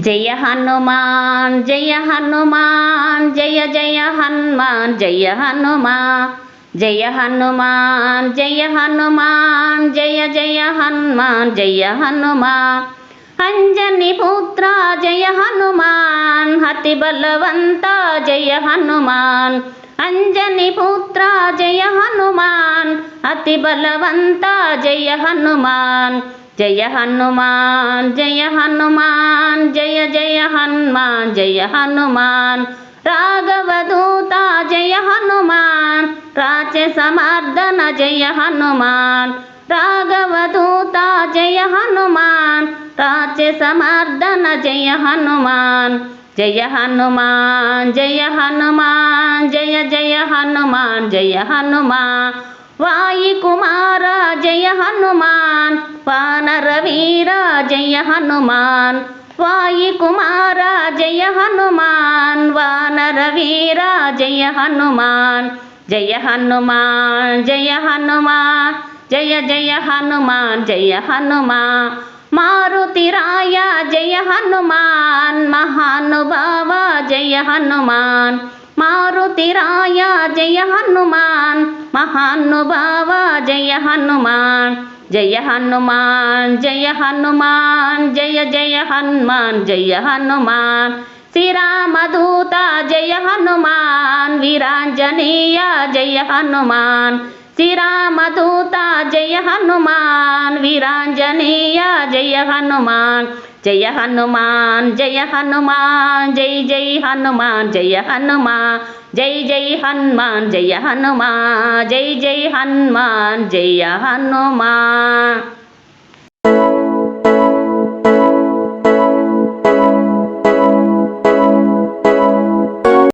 జయ హనుమాన్ జయ హనుమాన్ జయ జయ హనుమాన్ జయ హనుమాన్ జయ హనుమాన్ జయ హనుమాన్ జయ జయ హనుమాన్ జయ హనుమాన్ అంజని పుత్ర జయ హనుమాన్ అతి బలవంత జయ హనుమాన్ అంజని పుత్ర జయ హనుమాన్ అతి బలవంత జయ హనుమాన్ జయ హనుమాన్ జయ హనుమాన్ జయ జయ హనుమాన్ జయ హనుమాన్ రాఘవదూత జయ హనుమాన్ రాక్షస మర్దన జయ హనుమాన్ రాఘవదూత జయ హనుమాన్ రాక్షస మర్దన జయ హనుమాన్ జయ హనుమాన్ జయ హనుమాన్ జయ జయ హనుమాన్ జయ హనుమాన్ వాయు కుమార జయ హనుమాన్ వానర వీర జయ హనుమాన్ వాయు కుమార జయ హనుమాన్ వానర వీర జయ హనుమాన్ జయ హనుమాన్ జయ హనుమాన్ జయ జయ హనుమాన్ జయ హనుమాన్ మారుతిరాయ జయ హనుమాన్ మహానుభావ జయ హనుమాన్ మారుతిరాయ జయ హనుమాన్ మహానుభావ జయ హనుమాన్ జయ హనుమాన్ జయ హనుమాన్ జయ జయ హనుమాన్ జయ హనుమాన్ శ్రీరామదూత జయ హనుమాన్ వీరాంజనేయ జయ హనుమాన్ శ్రీరామదూత జయ హనుమాన్ వీరాంజనేయ జయ హనుమాన్ జయ హనుమాన్ జయ హనుమాన్ జై జై హనుమాన్ జయ హనుమాన్ జై జై హనుమాన్ జయ హనుమాన్ జై జై హనుమాన్ జయ హనుమాన్।